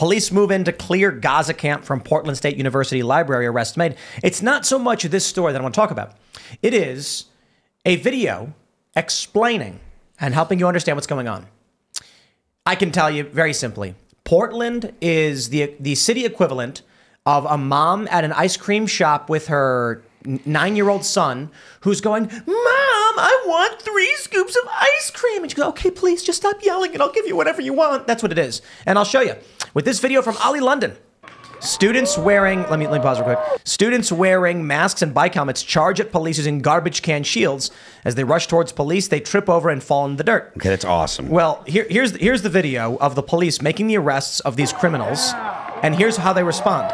Police move in to clear Gaza camp from Portland State University library, arrests made. It's not so much this story that I want to talk about. It is a video explaining and helping you understand what's going on. I can tell you very simply, Portland is the city equivalent of a mom at an ice cream shop with her 9-year-old son who's going, "Mom, I want 3 scoops of ice cream." And she goes, "Okay, please just stop yelling and I'll give you whatever you want." That's what it is. And I'll show you with this video from Ollie London. Students wearing, let me pause real quick. Students wearing masks and bike helmets charge at police using garbage can shields. As they rush towards police, they trip over and fall in the dirt. Okay, that's awesome. Well, here's the video of the police making the arrests of these criminals. And here's how they respond.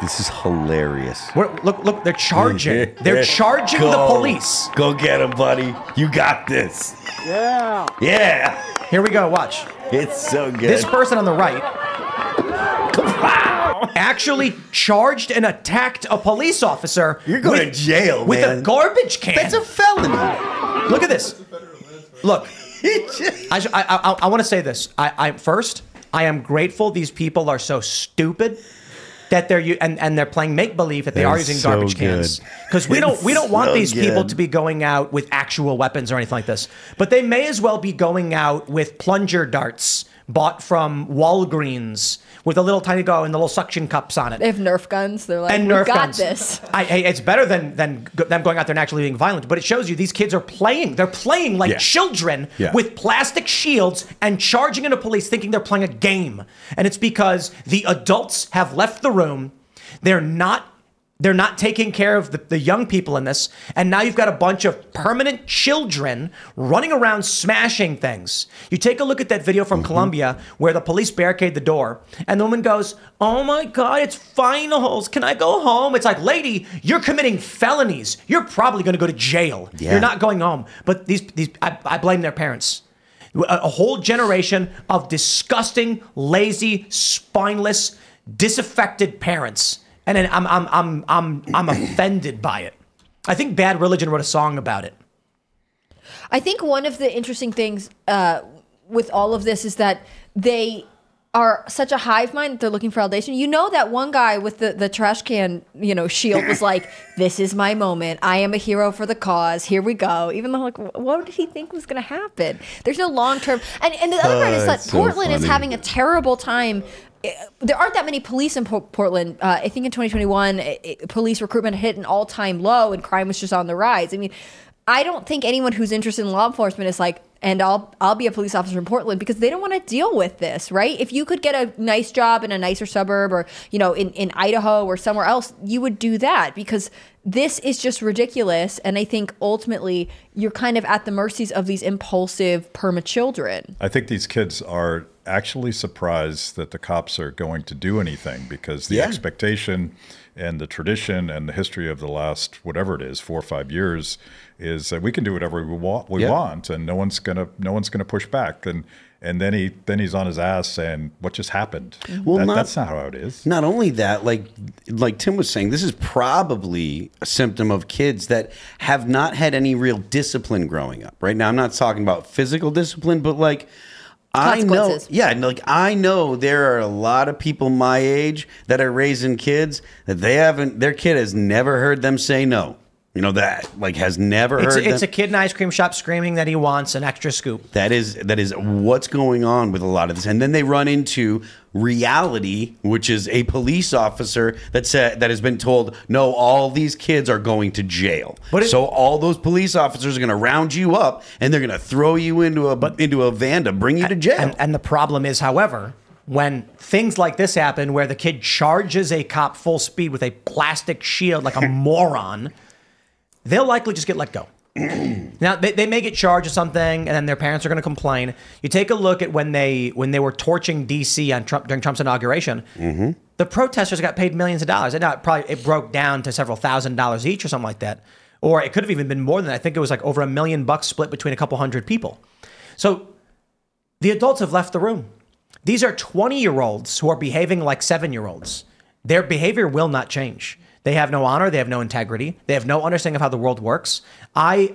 This is hilarious. Look, they're charging. They're charging the police. Go get him, buddy. You got this. Yeah. Yeah. Here we go, watch. It's so good. This person on the right actually charged and attacked a police officer. You're going to jail, with man. a garbage can. That's a felony. Look at this. Look, I want to say this. First, I am grateful these people are so stupid that they're playing make believe that they are using garbage cans, because we don't want these people to be going out with actual weapons or anything like this. But they may as well be going out with plunger darts bought from Walgreens with a little tiny go and the little suction cups on it. They have Nerf guns. They're like, and we Nerf got guns. this. Hey, it's better than them going out there and actually being violent. But it shows you these kids are playing. They're playing like children with plastic shields and charging into police thinking they're playing a game. And it's because the adults have left the room. They're not taking care of the young people in this. And now you've got a bunch of permanent children running around smashing things. You take a look at that video from Colombia where the police barricade the door and the woman goes, "Oh my God, it's finals. Can I go home?" It's like, lady, you're committing felonies. You're probably going to go to jail. Yeah. You're not going home. But I blame their parents. A whole generation of disgusting, lazy, spineless, disaffected parents. And then I'm offended by it. I think Bad Religion wrote a song about it. I think one of the interesting things with all of this is that they are such a hive mind that they're looking for validation. You know that one guy with the trash can, shield was like, "This is my moment. I am a hero for the cause. Here we go." Even though, like, what did he think was going to happen? There's no long term. And the other part is that Portland is having a terrible time. There aren't that many police in Portland. I think in 2021, police recruitment hit an all-time low and crime was just on the rise. I mean, I don't think anyone who's interested in law enforcement is like, and I'll be a police officer in Portland, because they don't want to deal with this, right? If you could get a nice job in a nicer suburb or, in Idaho or somewhere else, you would do that, because this is just ridiculous. And I think ultimately you're kind of at the mercies of these impulsive perma children. I think these kids are actually surprised that the cops are going to do anything, because the expectation and the tradition and the history of the last, whatever it is, 4 or 5 years, is that we can do whatever we want, and no one's gonna push back. And then he's on his ass saying, "What just happened?" Well, that's not how it is. Not only that, like Tim was saying, this is probably a symptom of kids that have not had any real discipline growing up. Right now, I'm not talking about physical discipline, but like, I know there are a lot of people my age that are raising kids that their kid has never heard them say no. Has never heard. It's a kid in an ice cream shop screaming that he wants an extra scoop. That is what's going on with a lot of this. And then they run into reality, which is a police officer that has been told, "No, all these kids are going to jail." So all those police officers are going to round you up and they're going to throw you into a van to bring you to jail. And the problem is, however, when things like this happen, where the kid charges a cop full speed with a plastic shield like a moron, they'll likely just get let go. Now, they may get charged with something, and then their parents are going to complain. You take a look at when they were torching D.C. during Trump's inauguration, the protesters got paid millions of dollars. And now it broke down to several $1,000s each or something like that. Or it could have even been more than that. I think it was like over $1 million split between a couple hundred people. So the adults have left the room. These are 20-year-olds who are behaving like 7-year-olds. Their behavior will not change. They have no honor. They have no integrity. They have no understanding of how the world works. I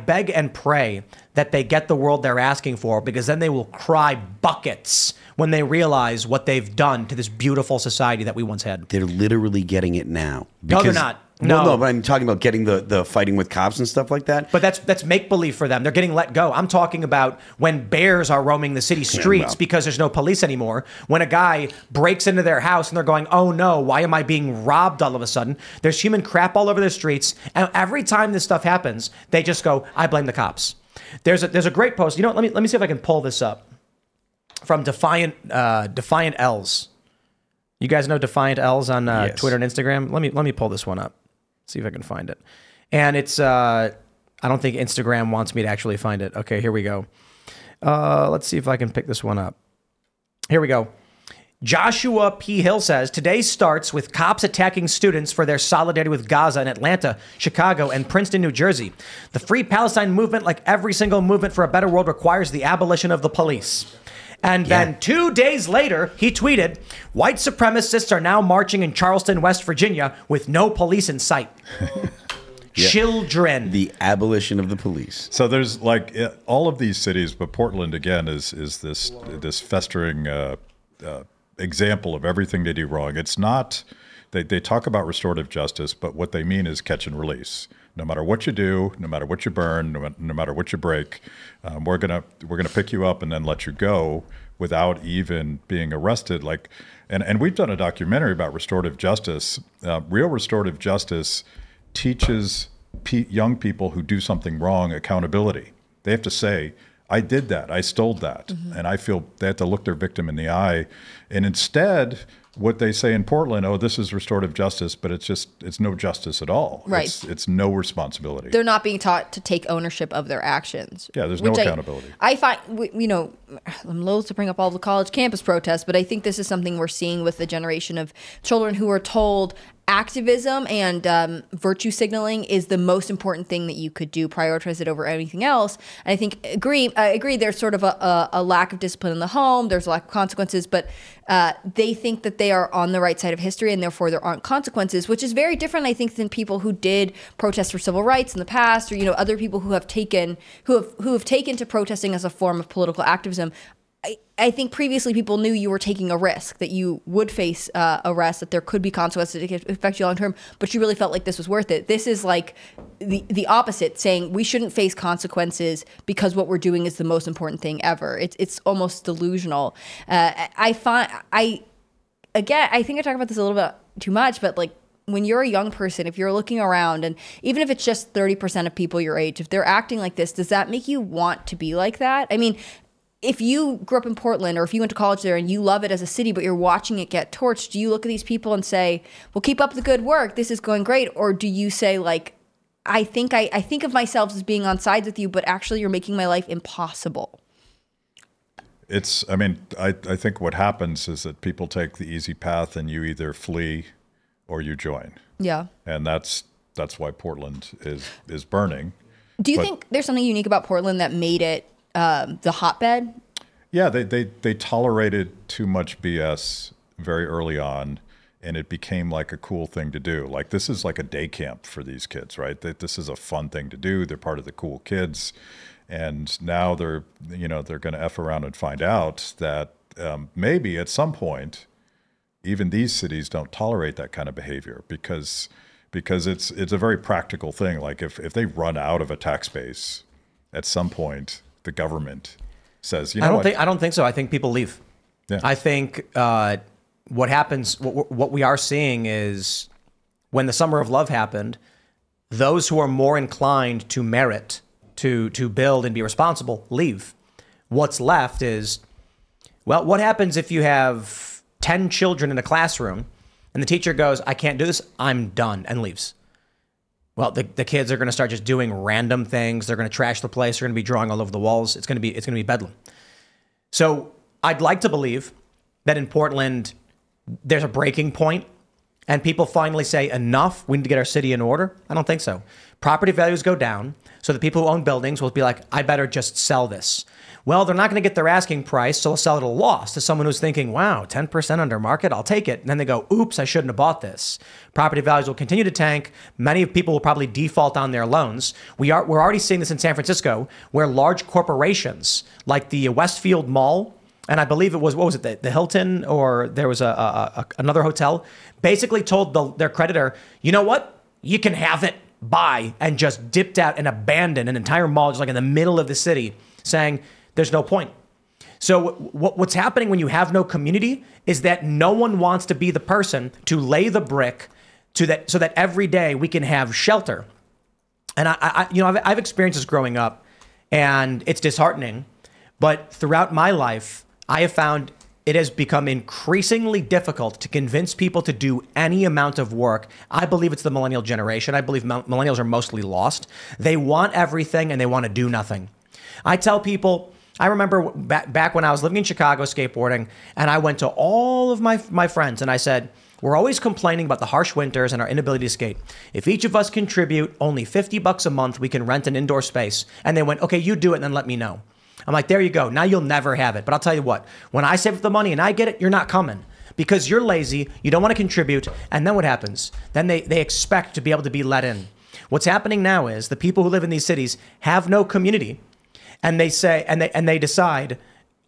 beg and pray that they get the world they're asking for, because then they will cry buckets when they realize what they've done to this beautiful society that we once had. They're literally getting it now. No, they're not. No, but I'm talking about getting the fighting with cops and stuff like that. But that's make-believe for them. They're getting let go. I'm talking about when bears are roaming the city streets because there's no police anymore. When a guy breaks into their house and they're going, oh no, why am I being robbed all of a sudden? There's human crap all over the streets. And every time this stuff happens, they just go, I blame the cops. There's a great post. You know what? Let me see if I can pull this up from Defiant L's. You guys know Defiant L's on Yes. Twitter and Instagram? Let me pull this one up. See if I can find it. And it's, I don't think Instagram wants me to actually find it. Okay, here we go. Let's see if I can pick this one up. Here we go. Joshua P. Hill says, today starts with cops attacking students for their solidarity with Gaza in Atlanta, Chicago, and Princeton, New Jersey. The Free Palestine movement, like every single movement for a better world, requires the abolition of the police. And then 2 days later, he tweeted, white supremacists are now marching in Charleston, West Virginia with no police in sight. Children. The abolition of the police. So there's like all of these cities, but Portland again is this festering example of everything they do wrong. It's not they talk about restorative justice, but what they mean is catch and release. No matter what you do, no matter what you burn, no matter what you break, we're gonna pick you up and then let you go without even being arrested. Like, and we've done a documentary about restorative justice. Real restorative justice teaches young people who do something wrong accountability. They have to say, I did that, I stole that, and I feel they have to look their victim in the eye. And instead, what they say in Portland, oh, this is restorative justice, but it's no justice at all. Right. It's no responsibility. They're not being taught to take ownership of their actions. Yeah, there's no accountability. I find, I'm loath to bring up all the college campus protests, but I think this is something we're seeing with the generation of children who are told activism and virtue signaling is the most important thing that you could do. Prioritize it over anything else. And I think I agree. There's sort of a lack of discipline in the home. There's a lack of consequences, but they think that they are on the right side of history, and therefore there aren't consequences, which is very different, I think, than people who did protest for civil rights in the past, or other people who have taken to protesting as a form of political activism. I think previously people knew you were taking a risk, that you would face arrest, that there could be consequences that could affect you long term, but you really felt like this was worth it. This is like the opposite, saying we shouldn't face consequences because what we're doing is the most important thing ever. It's almost delusional. I think I talk about this a little bit too much, but like, when you're a young person, if you're looking around, and even if it's just 30% of people your age, if they're acting like this, does that make you want to be like that? I mean, if you grew up in Portland, or if you went to college there and you love it as a city, but you're watching it get torched, do you look at these people and say, well, keep up the good work, this is going great? Or do you say, like, I think of myself as being on sides with you, but actually you're making my life impossible? I think what happens is that people take the easy path, and you either flee or you join. Yeah. And that's why Portland is burning. Do you think there's something unique about Portland that made it the hotbed? Yeah, they tolerated too much BS very early on, and it became like a cool thing to do. Like, this is like a day camp for these kids, right? This is a fun thing to do. They're part of the cool kids, and now they're going to F around and find out that maybe at some point, even these cities don't tolerate that kind of behavior because it's a very practical thing. Like, if they run out of a tax base, at some point the government says, I don't think so. I think people leave. Yeah. I think what happens, what we are seeing is, when the Summer of Love happened, those who are more inclined to merit, to build and be responsible, leave. What's left is, well, what happens if you have 10 children in a classroom and the teacher goes, I can't do this, I'm done, and leaves? Well, the kids are going to start just doing random things. They're going to trash the place. They're going to be drawing all over the walls. It's going to be bedlam. So I'd like to believe that in Portland, there's a breaking point, and people finally say, enough, we need to get our city in order? I don't think so. Property values go down, so the people who own buildings will be like, I better just sell this. Well, they're not going to get their asking price, so they'll sell it at a loss to someone who's thinking, wow, 10% under market, I'll take it. And then they go, oops, I shouldn't have bought this. Property values will continue to tank. Many people will probably default on their loans. We're already seeing this in San Francisco, where large corporations like the Westfield Mall, and I believe it was, what was it, the Hilton, or there was another hotel, basically told their creditor, you know what, you can have it, buy, and just dipped out and abandoned an entire mall just like in the middle of the city, saying there's no point. So what's happening when you have no community is that no one wants to be the person to lay the brick so that every day we can have shelter. And I've experienced this growing up, and it's disheartening. But throughout my life, I have found it has become increasingly difficult to convince people to do any amount of work. I believe it's the millennial generation. I believe millennials are mostly lost. They want everything and they want to do nothing. I tell people, I remember back when I was living in Chicago skateboarding, and I went to all of my friends and I said, we're always complaining about the harsh winters and our inability to skate. If each of us contribute only $50 a month, we can rent an indoor space. And they went, okay, you do it and then let me know. I'm like, there you go. Now you'll never have it. But I'll tell you what, when I save up the money and I get it, you're not coming because you're lazy. You don't want to contribute. And then what happens? Then they expect to be able to be let in. What's happening now is the people who live in these cities have no community, and they say, and they decide,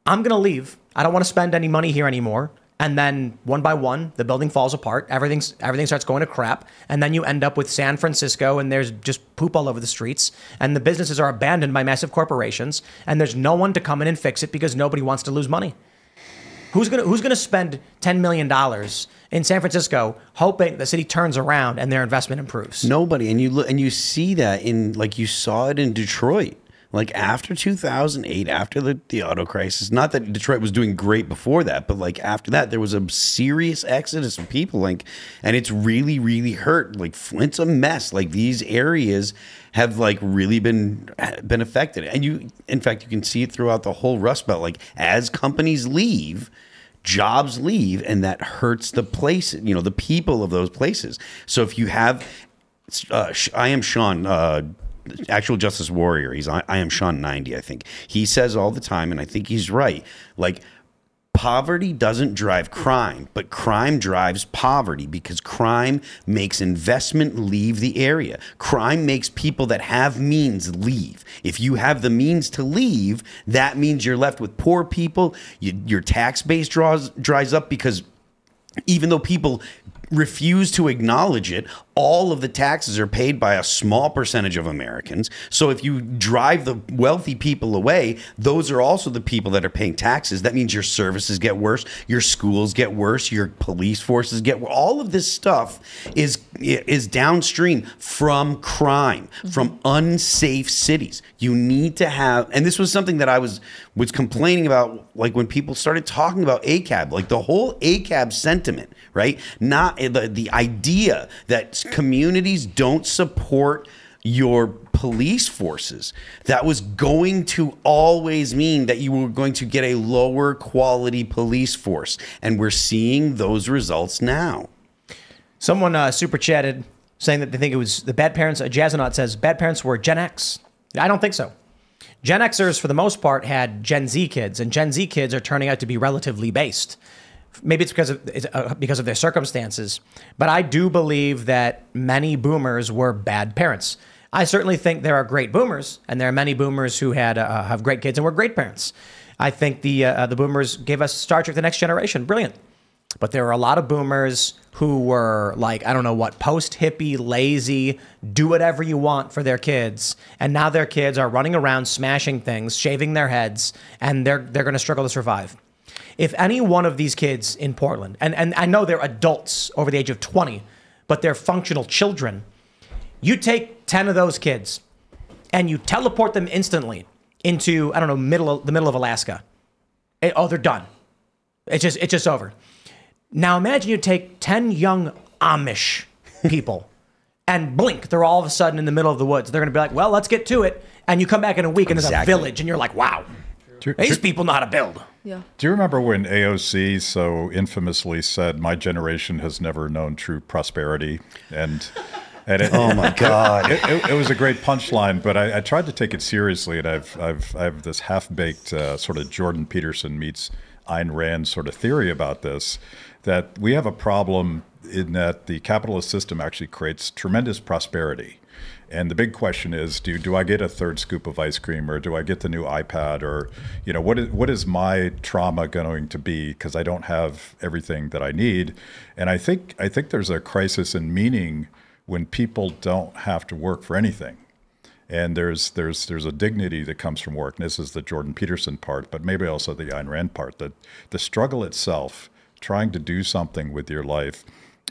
I'm going to leave. I don't want to spend any money here anymore. And then one by one, the building falls apart. Everything starts going to crap. And then you end up with San Francisco, and there's just poop all over the streets. And the businesses are abandoned by massive corporations. And there's no one to come in and fix it because nobody wants to lose money. Who's gonna spend $10 million in San Francisco hoping the city turns around and their investment improves? Nobody. And you see that like you saw it in Detroit. Like after 2008, after the auto crisis, not that Detroit was doing great before that, but like after that, there was a serious exodus of people. And it's really, really hurt. Like Flint's a mess. Like these areas have like really been affected. And in fact, you can see it throughout the whole Rust Belt. Like as companies leave, jobs leave, and that hurts the place, the people of those places. So if you have, I am Sean, actual justice warrior. I am Sean 90, I think. He says all the time, and I think he's right. Like, poverty doesn't drive crime, but crime drives poverty because crime makes investment leave the area. Crime makes people that have means leave. If you have the means to leave, that means you're left with poor people. Your tax base dries up because even though people refuse to acknowledge it, all of the taxes are paid by a small percentage of Americans. So if you drive the wealthy people away, those are also the people that are paying taxes. That means your services get worse, your schools get worse, your police forces get worse. All of this stuff is downstream from crime, from unsafe cities. You need to have, and this was something that I was complaining about, like when people started talking about ACAB, like the whole ACAB sentiment, right? Not the idea that communities don't support your police forces. That was going to always mean that you were going to get a lower quality police force. And we're seeing those results now. Someone super chatted saying that they think it was the bad parents. Jazzonaut says bad parents were Gen X. I don't think so. Gen Xers, for the most part, had Gen Z kids, and Gen Z kids are turning out to be relatively based. Maybe it's because of their circumstances, but I do believe that many boomers were bad parents. I certainly think there are great boomers, and there are many boomers who have great kids and were great parents. I think the boomers gave us Star Trek: The Next Generation, brilliant. But there are a lot of boomers who were like, I don't know what, post-hippie, lazy, do whatever you want for their kids. And now their kids are running around smashing things, shaving their heads, and they're going to struggle to survive. If any one of these kids in Portland, and I know they're adults over the age of 20, but they're functional children, you take 10 of those kids and you teleport them instantly into, I don't know, the middle of Alaska. They're done. It's just over. Now imagine you take 10 young Amish people and blink, they're all of a sudden in the middle of the woods. They're going to be like, well, let's get to it. And you come back in a week and there's a village and you're like, wow, these people know how to build. Yeah. Do you remember when AOC so infamously said, "My generation has never known true prosperity"? And Oh my God! It was a great punchline, but I tried to take it seriously, and I have this half-baked sort of Jordan Peterson meets Ayn Rand sort of theory about this, that we have a problem in that the capitalist system actually creates tremendous prosperity. And the big question is, do I get a third scoop of ice cream, or do I get the new iPad, or what is my trauma going to be because I don't have everything that I need? And I think there's a crisis in meaning when people don't have to work for anything. And there's a dignity that comes from work. And this is the Jordan Peterson part, but maybe also the Ayn Rand part, that the struggle itself, trying to do something with your life.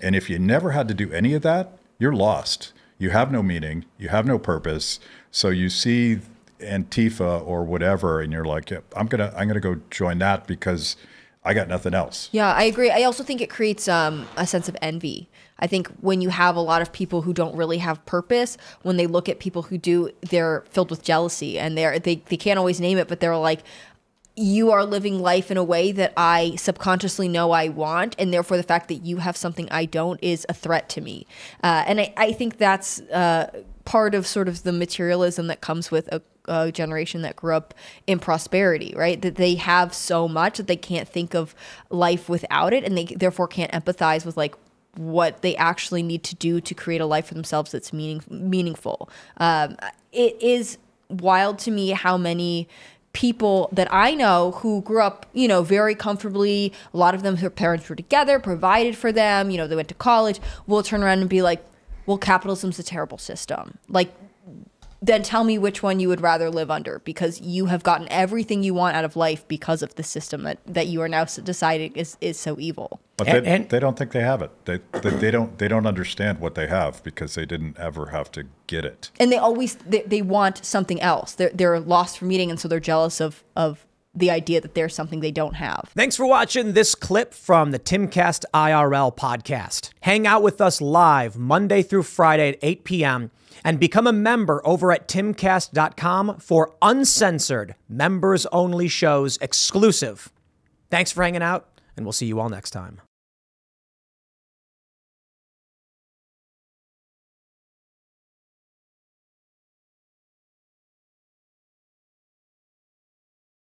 And if you never had to do any of that, you're lost. You have no meaning, you have no purpose. So you see Antifa or whatever, and you're like, yeah, I'm gonna go join that because I got nothing else. Yeah, I agree. I also think it creates a sense of envy. I think when you have a lot of people who don't really have purpose, when they look at people who do, they're filled with jealousy, and they can't always name it, but they're like, you are living life in a way that I subconsciously know I want, and therefore the fact that you have something I don't is a threat to me. And I think that's part of sort of the materialism that comes with a generation that grew up in prosperity, right? That they have so much that they can't think of life without it, and they therefore can't empathize with like what they actually need to do to create a life for themselves that's meaningful. It is wild to me how many people that I know who grew up, very comfortably, a lot of them, their parents were together, provided for them, they went to college, will turn around and be like, well, capitalism's a terrible system. Like, then tell me which one you would rather live under, because you have gotten everything you want out of life because of the system that you are now deciding is so evil. But they don't think they have it. They don't understand what they have because they didn't ever have to get it. And they always they want something else. They're lost from eating, and so they're jealous of the idea that there's something they don't have. Thanks for watching this clip from the Timcast IRL podcast. Hang out with us live Monday through Friday at 8 p.m. and become a member over at timcast.com for uncensored, members-only shows exclusive. Thanks for hanging out, and we'll see you all next time.